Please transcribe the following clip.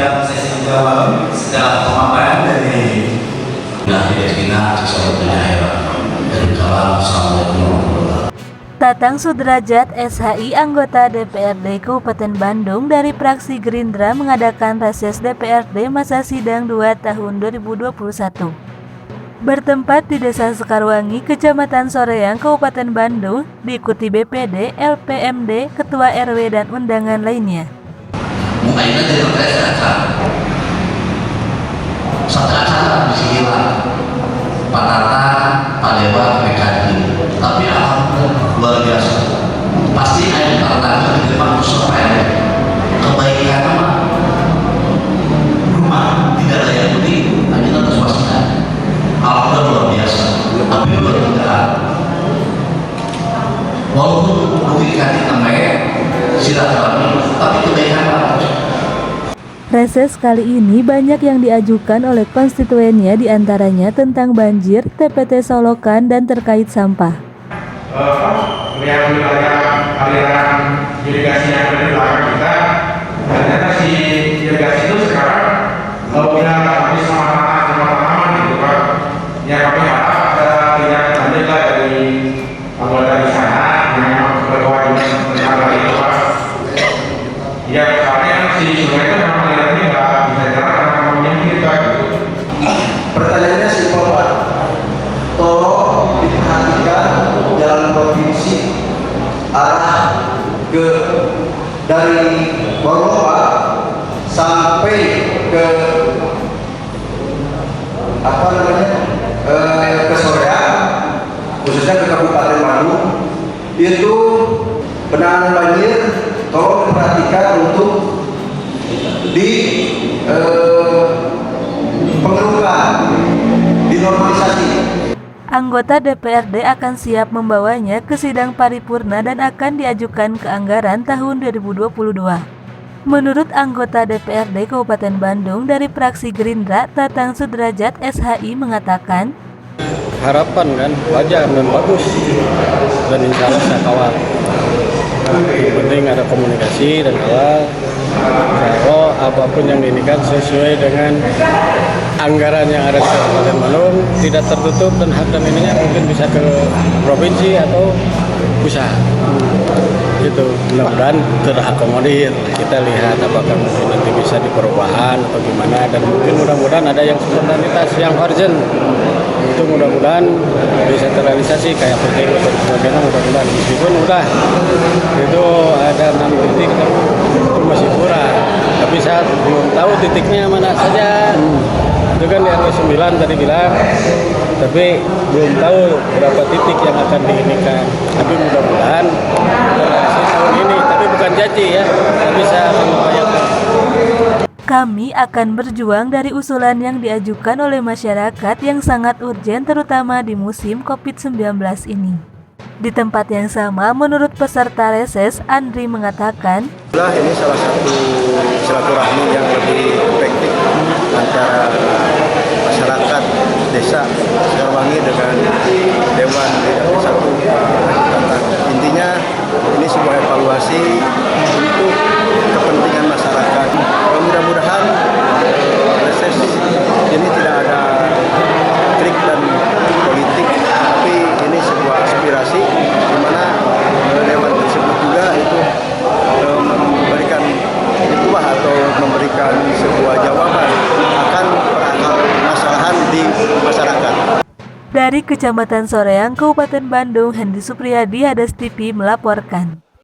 sidang sesi jawab setelah pemaparan dari Tatang Sudrajat SHI anggota DPRD Kabupaten Bandung dari fraksi Gerindra mengadakan reses DPRD masa sidang 2 tahun 2021. Bertempat di Desa Sekarwangi, Kecamatan Soreang, Kabupaten Bandung, diikuti BPD, LPMD, Ketua RW dan undangan lainnya. Pak Tata, Pak Dewa, PKI, tapi alhamdulillah luar biasa. Pasti ada tantangan di depan usaha kebaikan apa? Rumah tidak layak huni, hanya atas waspada. Alhamdulillah luar biasa. Tapi luar biasa. Walaupun rugikan kita silaturahmi, tapi kebaikan apa? Reses kali ini banyak yang diajukan oleh konstituennya, diantaranya tentang banjir, TPT Solokan, dan terkait sampah. Melihat wilayah aliran irigasi yang ada di belakang kita, ternyata si irigasi itu sekarang bila habis sama tanaman gitu Pak. Ya kami harap ada tindakan lanjut lah dari anggota di sana yang memang berkewajiban menjaga itu Pak. Ya soalnya si sungai itu memang alirannya nggak bisa jalan karena memang kita gitu. Pertanyaannya simpel Pak, tolong diperhatikan jalan provinsi arah ke dari Borowa sampai ke ke Soreang, khususnya ke Kabupaten Bandung, itu penanganan banjir tolong diperhatikan untuk di pengerukan, dinormalisasi. Anggota DPRD akan siap membawanya ke sidang paripurna dan akan diajukan ke anggaran tahun 2022. Menurut anggota DPRD Kabupaten Bandung dari fraksi Gerindra, Tatang Sudrajat SHI mengatakan, harapan kan wajar dan bagus, dan insya Allah saya kawal. Yang penting ada komunikasi dan kawal. Kalau apapun yang diinginkan sesuai dengan anggaran yang ada di Kabupaten Bandung, tidak tertutup dan hak dan ininya mungkin bisa ke provinsi atau pusat. Itu mudah-mudahan terakomodir. Kita lihat apakah mungkin nanti bisa di perubahan atau gimana, dan mungkin mudah-mudahan ada yang spontanitas yang urgent. Itu mudah-mudahan bisa terrealisasi kayak penting dan sebagainya, mudah-mudahan meskipun udah itu ada 6 titik itu masih kurang, tapi saya belum tahu titiknya mana saja. Itu kan di RW 9 tadi bilang, tapi belum tahu berapa titik yang akan diinikan. Tapi mudah-mudahan terrealisasi tahun ini, tapi bukan janji ya, tapi saya akan mengupayakan. kami akan berjuang dari usulan yang diajukan oleh masyarakat yang sangat urgen terutama di musim COVID-19 ini. Di tempat yang sama, menurut peserta reses, Andri mengatakan, Ini salah satu silaturahmi yang lebih efektif antara masyarakat desa Sekarwangi dengan Dewan Dapil 1. Intinya ini sebuah evaluasi untuk kepentingan masyarakat. Mudah-mudahan reses ini tidak ada trik dan politik, tapi ini sebuah aspirasi di mana dewan tersebut juga itu memberikan hikmah atau memberikan sebuah jawaban akan permasalahan di masyarakat. Dari Kecamatan Soreang, Kabupaten Bandung, Hendy Supriyadi, Hadas TV melaporkan.